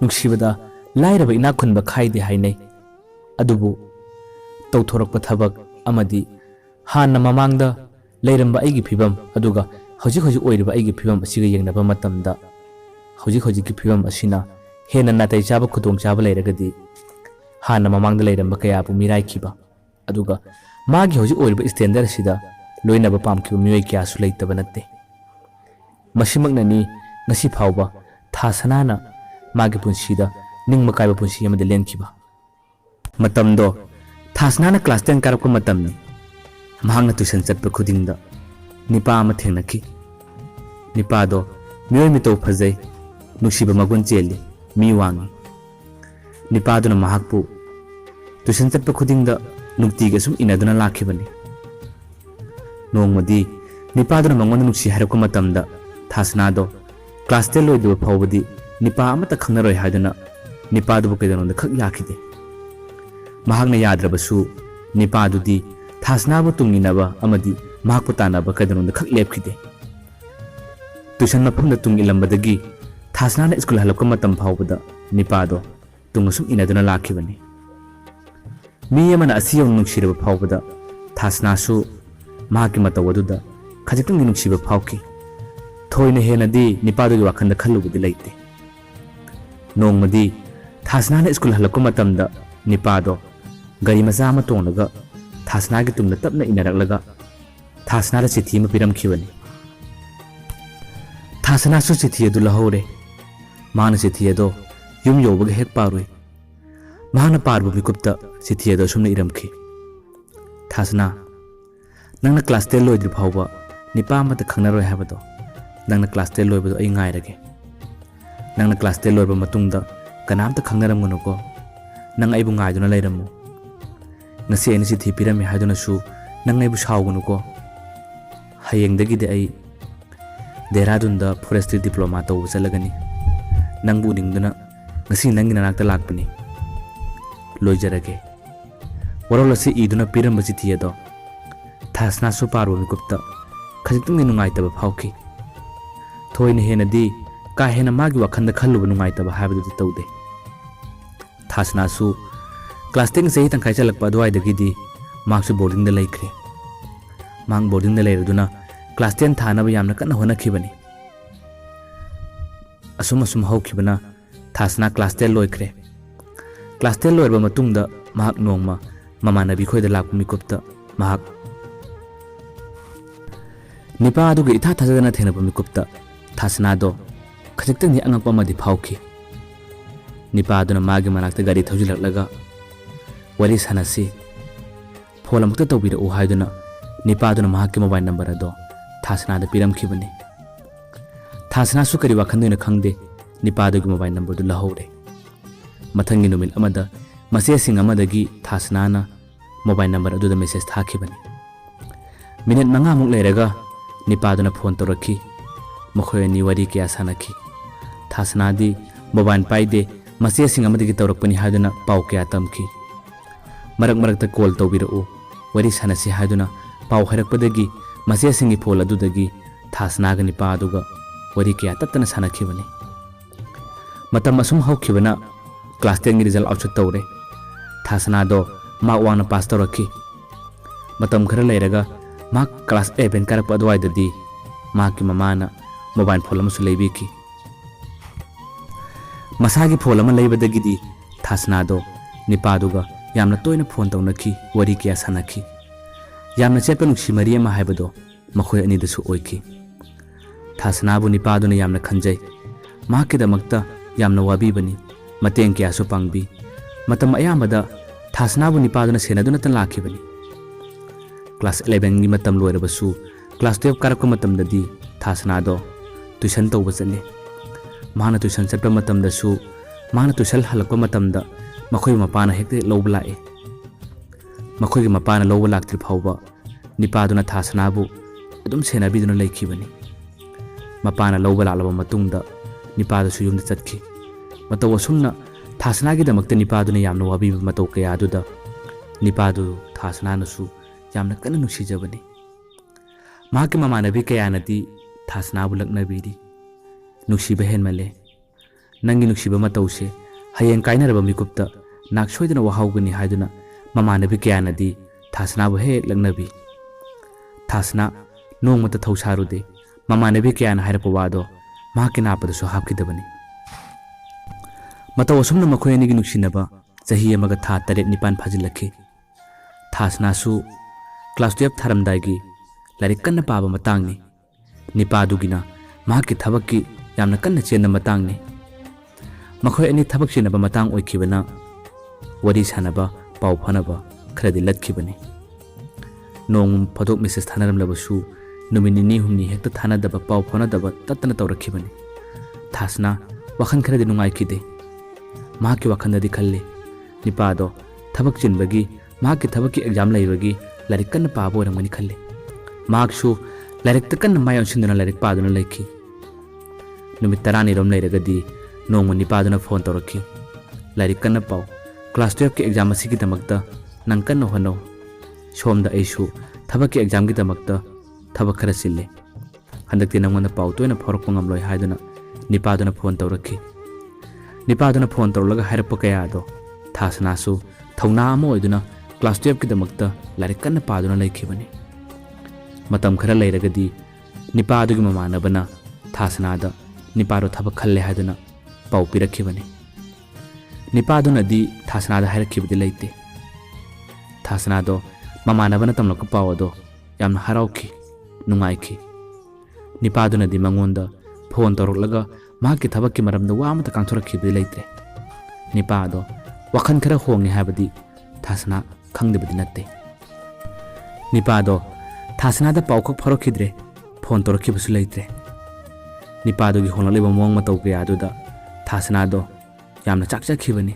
नुक्सिबदा लाइरबा इना खुनबा खाइदे हाइनै अदुबु तौथोरकपा थबक अमदि हान्ना ममांगदा लेरंबा आइगी फिबम अदुगा हौजिक हौजिक ओइरबा आइगी फिबम असिगा येंगनबा मतमदा हौजिक हौजिक की फिबम असिना हेना नातै चाबा खुदोंग चाबा लेरगदी हान्ना ममांगदा लेरंबा कयाबु मिराइखिबा अदुगा मागी हौजिक ओइरबा स्टैंडर्ड सिदा लोइनबा पामखिबा मियोइ क्यासु लेइतबा नत्ते मसिमकननी ngasi phawba thasanana magi punsida ningma kaiba punsi amade lenkiba matamdo thasanana class 10 karapka matamni mahangna tuition chatpa khudingda nipa ama thengnaki nipa do miyoi mito phajai nusiba magun cheli mi wangi nipa do na mahakpu tuition chatpa khudingda nukti ga sum inaduna lakhibani nongmadi nipa do na mangon nuksi harapka matamda thasana do class 10 loidu phawbadi nipa amata khangnaroi haiduna nipa du kedano khak yakhide mahakna yadrabasu nipa dudi thasna bu tunginaba amadi mahak putanaba kedano khak lepkhide tuition mafamda tungilambadagi thasna na school halakka matam phawbada nipa do tungasum inaduna lakhibani mi amana asiyo nuksiraba phawbada thasna su mahaki matawaduda khajiktung nuksiba phawki thoine henadi nipadu gi wakhanda khalubudi leite nongmadi thasna na school halakko matamda nipado gari maza ma tonnaga thasna gi tumna tapna inaraklaga thasna ra chithi ma piram khibani thasna su chithi adu lahore mana chithi ado yum yobaga hek paroi mana parbu bikupta chithi ado sumna iramkhi thasna nangna class 10 loidri phawba nipa mata khangnaroi habado nangna class 10 loibado ai ngai rage nangna class 10 loiba matungda kanamta khangnaramgono ko nang aibu ngai duna leiramu ngasi ani si thipirami haiduna su nang aibu saugunu ko hayengdagi de ai Dehradun da forestry diploma to usalagani nangbu dingduna ngasi nangi nanakta lakpani loijarage warolasi iduna pirambasi thiyado thasna su paru mikupta khajitung ni nungai taba phauki thoine henadi ka hena magi wakhanda khalluba nungai taba habadu tawde thasna su class 10 sei tangkai chalakpa dwai dagidi marks boarding da laikre mang boarding da lairaduna class 10 thana ba yamna kana hona khibani asum haukhibana thasna class 10 loikre class 10 loirba matungda mahak nongma mamanabi khoida lakpu mikupta mahak nipa adu ge itha thajana thena pa mikupta thasna do khajikta ni angakpa madi phauki nipa adu na magi manakta gari thaujilaklaga wari sanasi pholamukta tawbira u haiduna nipa adu na mahak mobile number ado thasna da piram khibani thasna su kari wakhanduna khangde nipa adu mobile number du lahore mathangi numil amada mase sing amadagi thasna na mobile number adu da message thakibani minute manga muk leraga nipa adu na phone toraki mokhoi ni wari kya sanaki thasna di mobile paide mase sing amadagi torakpani haduna pau kya tamki marak ta call tawbira u wari sanasi haduna pau harakpadagi mase singi phol adudagi thasna ga nipa aduga wari kya tatana sanakhibani matam asum haukhibana class 10 gi result out tawre thasna do mark 1 pass toraki matam khara leiraga mark class 11 karakpa adwai dadi mark ki mamana mobile phone amasu leibiki masagi phone ama leibadagidi thasna do nipa aduga yamna toina phone tawnaki wari kya sanaki yamna chepa nukshi mari ama haibado makhoi ani da su oiki thasna bu nipa aduna yamna khanjai mahaki da makta yamna wabi bani mateng kya su pangbi matam ayamada thasna bu nipa aduna senaduna tan lakhi bani class 11 gi matam loirabasu class 12 karakko matam dadi thasna do tuition tawba chale mana tuition chatpa matam da su mana tuition halakpa matam da makhoi mapana hekte lobla lae makhoi gi mapana lobla laktri phawba nipa aduna thasna bu adum sena biduna laikhibani mapana lobla alaba matungda nipa da su yumda chatki mataw sumna thasna gi damakta nipa aduna yamna wabi mataw kaya aduda nipa du thasna na su yamna kana nuksijabani mahaki mamanabi kaya nati thasna bu laknabidi nuksiba henmale nangi nuksiba matause hayeng kainaraba mikupta nak soidana wahaugani haiduna mamanabi kyanadi thasna bu he lagnabi thasna nongmata thausarude mamanabi kyana hairapa wado mahaki napadasu hapkidabani mataw asumna makhoi anigi nuksinaba chahi amaga tha 7-9 phajilakhi thasna su class 12 tharamdaigi larik kanna paba matangni nipadugina mahaki thabakki yamna kanna chenna matangni makhoi ani thabak chenaba matang oikhibana wari sanaba pau phanaba khradi latkhibani nong phadok message thanaram labasu numini ni humni hekta thana daba pau phona daba tatna tawrakhibani thasna wakhan khradi nungai khide mahaki wakhanda di khalle nipado thabak chinbagi mahaki thabaki exam laibagi larik kanna pabo ramani khalle mahaksu larik ta kanna mayon sinduna larik paduna laikhi numit 10 rom lairagadi nongma nipaduna phone tawrakhi larik kanna pau class 12 ki exam asigi damakta nang kanna hono somda aisu thabaki exam gi damakta thabak khara sille handakti nangona pau toina phorok pangam loi haiduna nipaduna phone tawrakhi nipaduna phone tawlaga hairapa kaya do thasna su thauna amo oiduna class 12 ki damakta larik kanna paduna laikhibani matam khara lairagadi nipadugi mamanabana thasna da niparo thabak khalle haiduna pau pirakhibani nipaduna di thasna da hairakibadi laite thasna do mamanabana tamlaka pau do yamna harauki nungaikhi nipaduna di mangonda phone tawrulaga mahaki thabakki maramda wa amata kangthorakhibadi laite nipado wakhan khara hongi habadi thasna khangdebadi natte nipado thasna da paukhak phorokhidre phone tawrakhibasu laite nipado gi honlaliba mong matau kya aduda thasna do yamna chakchakhibani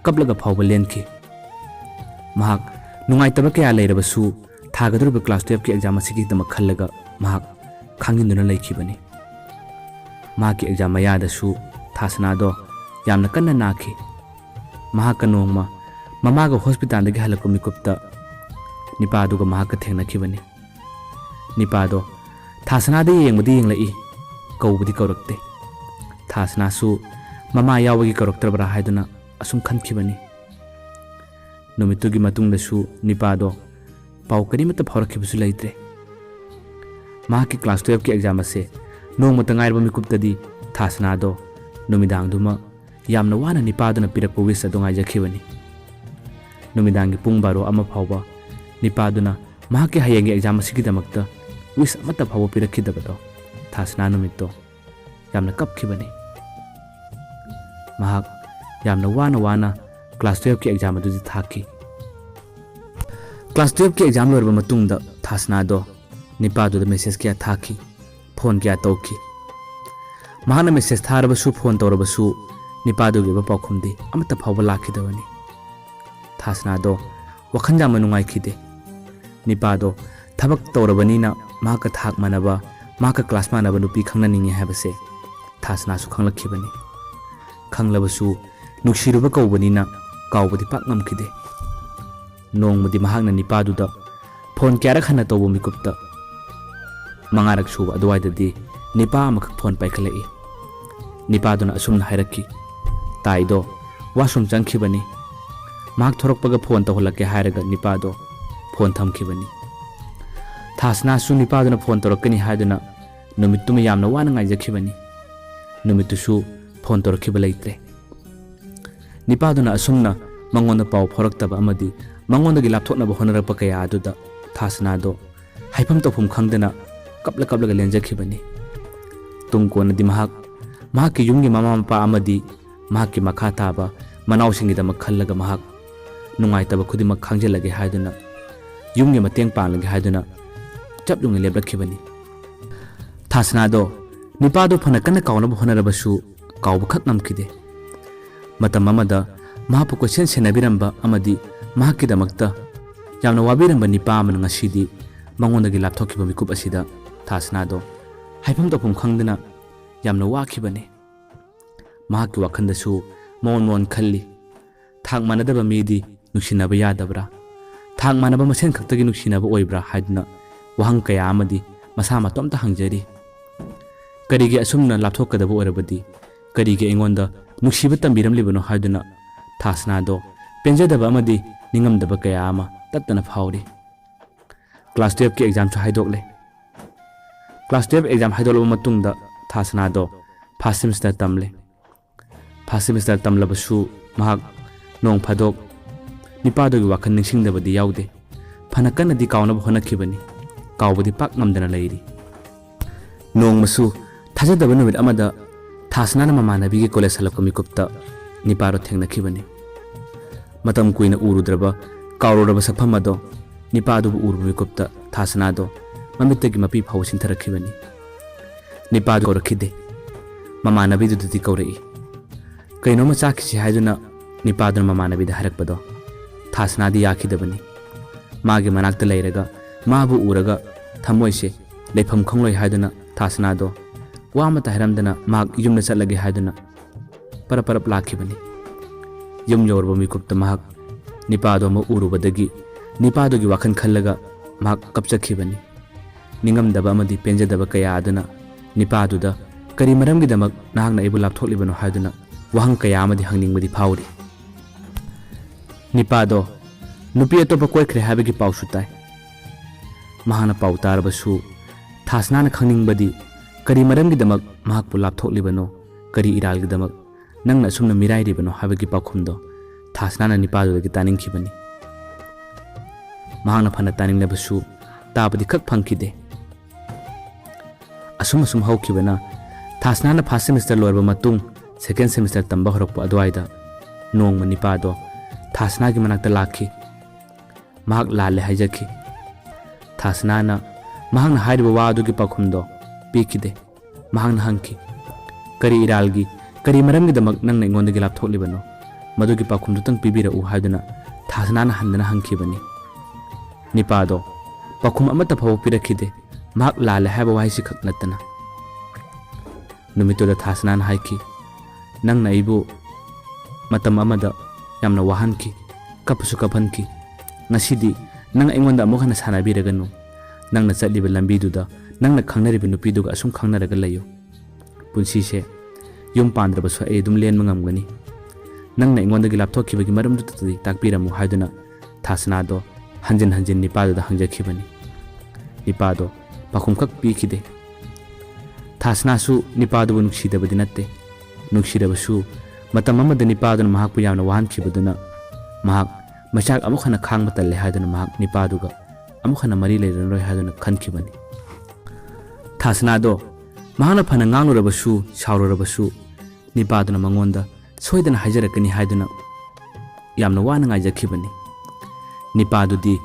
kaplaga phawba lenkhi mahak nungai taba kya leirabasu thagadruba class 12 ki exam asigi dama khallaga mahak khanginduna laikhibani mahaki exam ayada su thasna do yamna kanna nakhi mahaka nongma mamaga hospital dagi halakku mikupta nipaduga mahaka thengnakhibani nipado thasna da yengmadi yenglai kaubudi kaurakte thasna su mama yawagi karaktrabra haiduna asum khankhibani numitugi matungda su nipado pau karimata phaurakhibusu laitre mahaki class 12 ki exam ase nongmata ngairba mikuptadi thasna do numidang duma yamna wana nipaduna pirakpa wish adu ngaijakhibani numidangi pung baro ama phawba nipaduna mahaki hayengi exam asigi damakta wish amata phawba pirakhidabado thasna numitto yamna kapkhibani mahak yamna wana class 12 ki exam adu thaki class 12 ki exam lorba matungda thasna do nipadu da message kya thaki phone kya tawki mahana message tharabasu phone tawrabasu nipadu ge ba paukhumdi amata phawba lakhidawani thasna do wakhanja manungai khide nipado thabak tawrabani na mahaka thak manaba mahaka class manaba nupi khangna ningi habase thasna su khanglakhibani khanglabasu nuksiruba kaubani na kaubadi pak ngamkhide nongmadi mahakna nipadu da phone kyara khana tawbo mikupta mangarak suba adwaidadi nipa amakak phone paikhalai nipaduna asumna hairakki taido wasum changkhibani mahak thorokpaga phone tawholake hairaga nipado phone thamkhibani thasna su nipaduna phone tawrakani haiduna numituma yamna wana ngaijakhibani numitusu phone tawrakhiba leitre nipaduna asumna mangonda pau phoroktaba amadi mangonda lapthoknaba honarapa kaya aduda thasna do haifam tawphum khangdana kapla lenjakhibani tungkona di mahaki yumgi mama mapa amadi mahaki makha taba manawsingi dama khallaga mahak nungai taba khudima khangjelage haiduna yumgi mateng panglage haiduna chaplungi lebrakhibani thasna do nipado phana kana kauna honarabasu kawba khak namkhide matam amada mahapu question senabiramba amadi mahaki damakta yamna wabiramba nipa amana ngasidi mangondagi lapthokhiba mikup asida thasna do haifam tawphum khangdana yamna wakhibani mahaki wakhandasu mon khalli thak manadaba midi nuksinaba yadabra thak manaba masen khaktagi nuksinaba oibra haidna wahang kaya amadi masa matomta hangjari karigi asumna lapthokadaba orabadi ꯀꯔꯤꯒꯤ ꯑꯩꯉꯣꯟꯗ ꯅꯨꯡꯁꯤꯕ ꯇꯝꯕꯤꯔꯝꯂꯤꯕꯅꯣ ꯍꯥꯏꯗꯨꯅ ꯊꯥꯁꯅꯥꯗꯣ ꯄꯦꯟꯖꯗꯕ ꯑꯃꯗꯤ ꯅꯤꯡꯉꯝꯗꯕ ꯀꯌꯥ ꯑꯃ ꯇꯠꯇꯅ ꯐꯥꯎꯔꯤ꯫ Class 12ꯀꯤ ꯑꯦꯛꯖꯥꯝꯁꯨ ꯍꯥꯏꯗꯣꯛꯂꯦ꯫ ꯀ꯭ꯂꯥꯁ 12 ꯑꯦꯛꯖꯥꯝ ꯍꯥꯏꯗꯣꯛꯂꯕ ꯃꯇꯨꯡꯗ ꯊꯥꯁꯅꯥꯗꯣ ꯐꯥꯔꯁꯠ ꯁꯦꯃꯤꯁꯇꯔ ꯇꯝꯂꯦ꯫ ꯐꯥꯔꯁꯠ ꯁꯦꯃꯤꯁꯇꯔ ꯇꯝꯂꯕꯁꯨ ꯃꯍꯥꯛ ꯅꯣꯡ ꯐꯥꯗꯣꯛ ꯅꯤꯄꯥꯗꯨꯒꯤ ꯋꯥꯈꯜ ꯅꯤꯡꯁꯤꯡꯗꯕꯗꯤ ꯌꯥꯎꯗꯦ꯫ ꯐꯅ ꯀꯟꯅꯗꯤ ꯀꯥꯎꯅꯕ ꯍꯣꯠꯅꯈꯤꯕꯅꯤ, ꯀꯥꯎꯕꯗꯤ ꯄꯥꯛ ꯉꯝꯗꯅ ꯂꯩꯔꯤ꯫ ꯅꯣꯡꯃꯁꯨ ꯊꯥꯖꯗꯕ ꯅꯨꯃꯤꯠ ꯑꯃꯗ ꯊꯥꯁꯅꯥꯅ ꯃꯃꯥꯟꯅꯕꯤꯒꯤ ꯀꯣꯂꯦꯖ ꯍꯜꯂꯛꯄ ꯃꯤꯀꯨꯞꯇ ꯅꯤꯄꯥꯗꯣ ꯊꯦꯡꯅꯈꯤꯕꯅꯤ꯫ ꯃꯇꯝ ꯀꯨꯏꯅ ꯎꯔꯨꯗ꯭ꯔꯕ ꯀꯥꯎꯔꯨꯔꯕ ꯁꯛꯐꯝ ꯑꯗꯣ ꯅꯤꯄꯥꯗꯨꯕꯨ ꯎꯔꯨꯕ ꯃꯤꯀꯨꯞꯇ ꯊꯥꯁꯅꯥꯗꯣ ꯃꯃꯤꯠꯇꯒꯤ ꯃꯄꯤ ꯐꯥꯎꯕ ꯆꯤꯡꯊꯔꯛꯈꯤꯕꯅꯤ꯫ ꯅꯤꯄꯥꯗꯨ ꯀꯧꯔꯛꯈꯤꯗꯦ, ꯃꯃꯥꯟꯅꯕꯤꯗꯨꯗꯗꯤ ꯀꯧꯔꯛꯏ꯫ ꯀꯩꯅꯣꯝꯃ ꯆꯥꯈꯤꯁꯤ ꯍꯥꯏꯗꯨꯅ ꯅꯤꯄꯥꯗꯨꯅ ꯃꯃꯥꯟꯅꯕꯤꯗ ꯍꯥꯏꯔꯛꯄꯗꯣ ꯊꯥꯁꯅꯥꯗꯤ ꯌꯥꯈꯤꯗꯕꯅꯤ꯫ ꯃꯥꯒꯤ ꯃꯅꯥꯛꯇ ꯂꯩꯔꯒ ꯃꯥꯕꯨ ꯎꯔꯒ ꯊꯃꯣꯏꯁꯦ ꯂꯩꯐꯝ ꯈꯪꯂꯣꯏ ꯍꯥꯏꯗꯨꯅ ꯊꯥꯁꯅꯥꯗꯣ ꯋꯥ ꯑꯃꯠꯇ ꯍꯥꯏꯔꯝꯗꯅ ꯃꯍꯥꯛ ꯌꯨꯝꯗ ꯆꯠꯂꯒꯦ ꯍꯥꯏꯗꯨꯅ ꯄꯔꯞ ꯂꯥꯛꯈꯤꯕꯅꯤ꯫ ꯌꯨꯝ ꯌꯧꯔꯕ ꯃꯤꯀꯨꯞꯇ ꯃꯍꯥꯛ ꯅꯤꯄꯥꯗꯣ ꯑꯃꯨꯛ ꯎꯔꯨꯕꯗꯒꯤ ꯅꯤꯄꯥꯗꯨꯒꯤ ꯋꯥꯈꯜ ꯈꯜꯂꯒ ꯃꯍꯥꯛ ꯀꯞꯆꯈꯤꯕꯅꯤ꯫ ꯅꯤꯡꯉꯝꯗꯕ ꯑꯃꯗꯤ ꯄꯦꯟꯖꯗꯕ ꯀꯌꯥ ꯑꯗꯨꯅ ꯅꯤꯄꯥꯗꯨꯗ ꯀꯔꯤ ꯃꯔꯝꯒꯤꯗꯃꯛ ꯅꯍꯥꯛꯅ ꯑꯩꯕꯨ ꯂꯥꯞꯊꯣꯛꯂꯤꯕꯅꯣ ꯍꯥꯏꯗꯨꯅ ꯋꯥꯍꯪ ꯀꯌꯥ ꯑꯃꯗꯤ ꯍꯪꯅꯤꯡꯕꯗꯤ ꯐꯥꯎꯔꯤ꯫ ꯅꯤꯄꯥꯗꯣ ꯅꯨꯄꯤ ꯑꯇꯣꯞꯄ ꯀꯣꯏꯈ꯭ꯔꯦ ꯍꯥꯏꯕꯒꯤ ꯄꯥꯎꯁꯨ ꯇꯥꯏ꯫ ꯃꯍꯥꯛꯅ ꯄꯥꯎ ꯇꯥꯔꯕꯁꯨ ꯊꯥꯁꯅꯥꯅ ꯈꯪꯅꯤꯡꯕꯗꯤ ꯀꯔꯤ ꯃꯔꯝꯒꯤꯗꯃꯛ ꯃꯍꯥꯛꯄꯨ ꯂꯥꯞꯊꯣꯛꯂꯤꯕꯅꯣ, ꯀꯔꯤ ꯏꯔꯥꯜꯒꯤꯗꯃꯛ ꯅꯪꯅ ꯑꯁꯨꯝꯅ ꯃꯤꯔꯥꯏꯔꯤꯕꯅꯣ ꯍꯥꯏꯕꯒꯤ ꯄꯥꯎꯈꯨꯝꯗꯣ ꯊꯥꯁꯅꯥꯅ ꯅꯤꯄꯥꯗꯨꯗꯒꯤ ꯇꯥꯅꯤꯡꯈꯤꯕꯅꯤ꯫ ꯃꯍꯥꯛꯅ ꯐꯅ ꯇꯥꯅꯤꯡꯂꯕꯁꯨ ꯇꯥꯕꯗꯤ ꯈꯛ ꯐꯪꯈꯤꯗꯦ꯫ ꯑꯁꯨꯝ ꯍꯧꯈꯤꯕꯅ ꯊꯥꯁꯅꯥꯅ ꯐꯥꯔꯁꯠ ꯁꯦꯃꯤꯁꯇꯔ ꯂꯣꯏꯔꯕ ꯃꯇꯨꯡ ꯁꯦꯀꯦꯟ ꯁꯦꯃꯤꯁꯇꯔ ꯇꯝꯕ ꯍꯧꯔꯛꯄ ꯑꯗꯨꯋꯥꯏꯗ ꯅꯣꯡꯃ ꯅꯤꯄꯥꯗꯣ ꯊꯥꯁꯅꯥꯒꯤ ꯃꯅꯥꯛꯇ ꯂꯥꯛꯈꯤ꯫ ꯃꯍꯥꯛ ꯂꯥꯜꯂꯦ ꯍꯥꯏꯖꯈꯤ꯫ ꯊꯥꯁꯅꯥꯅ ꯃꯍꯥꯛꯅ ꯍꯥꯏꯔꯤꯕ ꯋꯥ ꯑꯗꯨꯒꯤ ꯄꯥꯎꯈꯨꯝꯗꯣ ꯄꯤꯈꯤꯗꯦ꯫ ꯃꯍꯥꯛꯅ ꯍꯪꯈꯤ, ꯀꯔꯤ ꯏꯔꯥꯜꯒꯤ, ꯀꯔꯤ ꯃꯔꯝꯒꯤꯗꯃꯛ ꯅꯪꯅ ꯑꯩꯉꯣꯟꯗꯒꯤ ꯂꯥꯞꯊꯣꯛꯂꯤꯕꯅꯣ? ꯃꯗꯨꯒꯤ ꯄꯥꯎꯈꯨꯝꯗꯨꯇꯪ ꯄꯤꯕꯤꯔꯛꯎ ꯍꯥꯏꯗꯨꯅ ꯊꯥꯁꯅꯥꯅ ꯍꯟꯗꯅ ꯍꯪꯈꯤꯕꯅꯤ꯫ ꯅꯤꯄꯥꯗꯣ ꯄꯥꯎꯈꯨꯝ ꯑꯃꯠꯇ ꯐꯥꯎꯕ ꯄꯤꯔꯛꯈꯤꯗꯦ, ꯃꯍꯥꯛ ꯂꯥꯜꯂꯦ ꯍꯥꯏꯕ ꯋꯥꯍꯩꯁꯤ ꯈꯛ ꯅꯠꯇꯅ꯫ ꯅꯨꯃꯤꯠꯇꯨꯗ ꯊꯥꯁꯅꯥꯅ ꯍꯥꯏꯈꯤ, ꯅꯪꯅ ꯑꯩꯕꯨ ꯃꯇꯝ ꯑꯃꯗ ꯌꯥꯝꯅ ꯋꯥꯍꯟꯈꯤ, ꯀꯞꯄꯁꯨ ꯀꯞꯍꯟꯈꯤ꯫ ꯉꯁꯤꯗꯤ ꯅꯪ ꯑꯩꯉꯣꯟꯗ ꯑꯃꯨꯛ ꯍꯟꯅ ꯁꯥꯟꯅꯕꯤꯔꯒꯅꯨ꯫ ꯅꯪꯅ ꯆꯠꯂꯤꯕ ꯂꯝꯕꯤꯗꯨꯗ ꯅꯪꯅ ꯈꯪꯅꯔꯤꯕ ꯅꯨꯄꯤꯗꯨꯒ ꯑꯁꯨꯝ ꯈꯪꯅꯔꯒ ꯂꯩꯌꯨ꯫ ꯄꯨꯟꯁꯤꯁꯦ ꯌꯨꯝ ꯄꯥꯟꯗ꯭ꯔꯕꯁꯨ ꯑꯩ ꯑꯗꯨꯝ ꯂꯦꯟꯕ ꯉꯝꯒꯅꯤ꯫ ꯅꯪꯅ ꯑꯩꯉꯣꯟꯗꯒꯤ ꯂꯥꯞꯊꯣꯛꯈꯤꯕꯒꯤ ꯃꯔꯝꯗꯨꯗꯗꯤ ꯇꯥꯛꯄꯤꯔꯝꯃꯨ ꯍꯥꯏꯗꯨꯅ ꯊꯥꯁꯅꯥꯗꯣ ꯍꯟꯖꯤꯟ ꯅꯤꯄꯥꯗꯨꯗ ꯍꯪꯖꯈꯤꯕꯅꯤ꯫ ꯅꯤꯄꯥꯗꯣ ꯄꯥꯎꯈꯨꯝ ꯈꯛ ꯄꯤꯈꯤꯗꯦ꯫ ꯊꯥꯁꯅꯥꯁꯨ ꯅꯤꯄꯥꯗꯨꯕꯨ ꯅꯨꯡꯁꯤꯗꯕꯗꯤ ꯅꯠꯇꯦ꯫ ꯅꯨꯡꯁꯤꯔꯕꯁꯨ ꯃꯇꯝ ꯑꯃꯗ ꯅꯤꯄꯥꯗꯨꯅ ꯃꯍꯥꯛꯄꯨ ꯌꯥꯝꯅ ꯋꯥꯍꯟꯈꯤꯕꯗꯨꯅ ꯃꯍꯥꯛ ꯃꯩꯆꯥꯛ ꯑꯃꯨꯛ ꯍꯟꯅ ꯈꯥꯡꯕ ꯇꯜꯂꯦ ꯍꯥꯏꯗꯨꯅ ꯃꯍꯥꯛ ꯅꯤꯄꯥꯗꯨꯒ ꯑꯃꯨꯛ ꯍꯟꯅ ꯃꯔꯤ ꯂꯩꯅꯔꯣꯏ ꯍꯥꯏꯗꯨꯅ ꯈꯟꯈꯤꯕꯅꯤ꯫ ꯊꯥꯁꯅꯥꯗꯣ ꯃꯍꯥꯛꯅ ꯐꯅ ꯉꯥꯡꯂꯨꯔꯕꯁꯨ ꯁꯥꯎꯔꯨꯔꯕꯁꯨ ꯅꯤꯄꯥꯗꯨꯅ ꯃꯉꯣꯟꯗ ꯁꯣꯏꯗꯅ ꯍꯥꯏꯖꯔꯛꯀꯅꯤ ꯍꯥꯏꯗꯨꯅ ꯌꯥꯝꯅ ꯋꯥꯅ ꯉꯥꯏꯖꯈꯤꯕꯅꯤ꯫ ꯅꯤꯄꯥꯗꯨꯗꯤ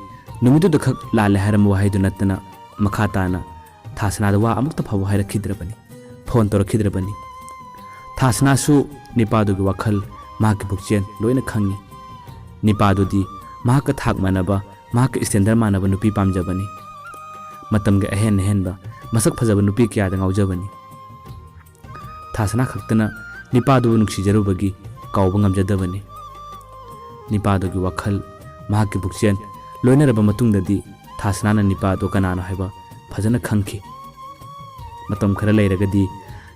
ꯅꯨꯃꯤꯠꯇꯨꯗ ꯈꯛ ꯂꯥꯜꯂꯦ ꯍꯥꯏꯔꯝꯕ ꯋꯥꯍꯩꯗꯨ ꯅꯠꯇꯅ ꯃꯈꯥ ꯇꯥꯅ ꯊꯥꯁꯅꯥꯗ ꯋꯥ ꯑꯃꯨꯛꯇ ꯐꯥꯎꯕ ꯍꯥꯏꯔꯛꯈꯤꯗ꯭ꯔꯕꯅꯤ, ꯐꯣꯟ ꯇꯧꯔꯛꯈꯤꯗ꯭ꯔꯕꯅꯤ꯫ ꯊꯥꯁꯅꯥꯁꯨ ꯅꯤꯄꯥꯗꯨꯒꯤ ꯋꯥꯈꯜ, ꯃꯍꯥꯛꯀꯤ ꯄꯨꯛꯆꯦꯜ ꯂꯣꯏꯅ ꯈꯪꯉꯤ꯫ ꯅꯤꯄꯥꯗꯨꯗꯤ ꯃꯍꯥꯛꯀ ꯊꯥꯛ ꯃꯥꯟꯅꯕ, ꯃꯍꯥꯛꯀ ꯏꯁꯇꯦꯟꯗꯔ ꯃꯥꯟꯅꯕ ꯅꯨꯄꯤ ꯄꯥꯝꯖꯕꯅꯤ꯫ ꯃꯇꯝꯒꯤ ꯑꯍꯦꯟꯕ ꯃꯁꯛ ꯐꯖꯕ ꯅꯨꯄꯤ ꯀꯌꯥꯗ ꯉꯥꯎꯖꯕꯅꯤ꯫ ꯊꯥꯁꯅꯥ ꯈꯛꯇꯅ ꯅꯤꯄꯥꯗꯨꯕꯨ ꯅꯨꯡꯁꯤꯖꯔꯨꯕꯒꯤ ꯀꯥꯎꯕ ꯉꯝꯖꯗꯕꯅꯤ꯫ ꯅꯤꯄꯥꯗꯨꯒꯤ ꯋꯥꯈꯜ, ꯃꯍꯥꯛꯀꯤ ꯄꯨꯛꯆꯦꯜ ꯂꯣꯏꯅꯔꯕ ꯃꯇꯨꯡꯗꯗꯤ ꯊꯥꯁꯅꯥꯅ ꯅꯤꯄꯥꯗꯣ ꯀꯅꯥꯅꯣ ꯍꯥꯏꯕ ꯐꯖꯅ ꯈꯪꯈꯤ꯫ ꯃꯇꯝ ꯈꯔ ꯂꯩꯔꯒꯗꯤ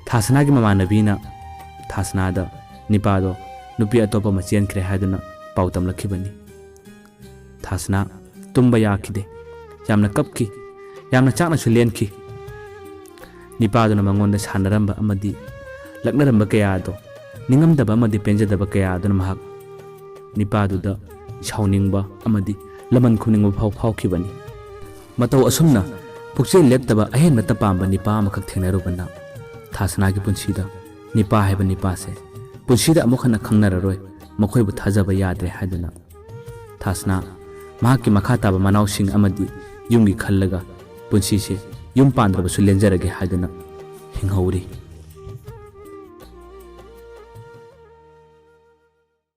ꯊꯥꯁꯅꯥꯒꯤ ꯃꯃꯥꯟꯅꯕꯤꯅ ꯊꯥꯁꯅꯥꯗ ꯅꯤꯄꯥꯗꯣ ꯅꯨꯄꯤ ꯑꯇꯣꯞꯄ ꯑꯃ ꯆꯦꯟꯈ꯭ꯔꯦ ꯍꯥꯏꯗꯨꯅ ꯄꯥꯎ ꯇꯝꯂꯛꯈꯤꯕꯅꯤ꯫ ꯊꯥꯁꯅꯥ ꯇꯨꯝꯕ ꯌꯥꯈꯤꯗꯦ, ꯌꯥꯝꯅ ꯀꯞꯈꯤ, ꯌꯥꯝꯅ ꯆꯥꯛꯅꯁꯨ ꯂꯦꯟꯈꯤ꯫ ꯅꯤꯄꯥꯗꯨꯅ ꯃꯉꯣꯟꯗ ꯁꯥꯟꯅꯔꯝꯕ ꯑꯃꯗꯤ ꯂꯛꯅꯔꯝꯕ ꯀꯌꯥ ꯑꯗꯣ, ꯅꯤꯡꯉꯝꯗꯕ ꯑꯃꯗꯤ ꯄꯦꯟꯖꯗꯕ ꯀꯌꯥ ꯑꯗꯨꯅ ꯃꯍꯥꯛ ꯅꯤꯄꯥꯗꯨꯗ ꯁꯥꯎꯅꯤꯡꯕ ꯑꯃꯗꯤ ꯂꯃꯟ ꯈꯨꯝꯅꯤꯡꯕ ꯐꯥꯎꯈꯤꯕꯅꯤ꯫ ꯃꯇꯧ ꯑꯁꯨꯝꯅ ꯄꯨꯛꯆꯦꯜ ꯂꯦꯞꯇꯕ ꯑꯍꯦꯟꯕꯇ ꯄꯥꯝꯕ ꯅꯤꯄꯥ ꯑꯃꯈꯛ ꯊꯦꯡꯅꯔꯨꯕꯅ ꯊꯥꯁꯅꯥꯒꯤ ꯄꯨꯟꯁꯤꯗ ꯅꯤꯄꯥ ꯍꯥꯏꯕ ꯅꯤꯄꯥꯁꯦ ꯄꯨꯟꯁꯤꯗ ꯑꯃꯨꯛ ꯍꯟꯅ ꯈꯪꯅꯔꯔꯣꯏ, ꯃꯈꯣꯏꯕꯨ ꯊꯥꯖꯕ ꯌꯥꯗ꯭ꯔꯦ ꯍꯥꯏꯗꯨꯅ ꯊꯥꯁꯅꯥ ꯃꯍꯥꯛꯀꯤ ꯃꯈꯥ ꯇꯥꯕ ꯃꯅꯥꯎꯁꯤꯡ ꯑꯃꯗꯤ ꯌꯨꯝꯒꯤ ꯈꯜꯂꯒ ꯄꯨꯟꯁꯤꯁꯦ ꯌꯨꯝ ꯄꯥꯟꯗ꯭ꯔꯕꯁꯨ ꯂꯦꯟꯖꯔꯒꯦ ꯍꯥꯏꯗꯨꯅ ꯍꯤꯡꯍꯧꯔꯤ꯫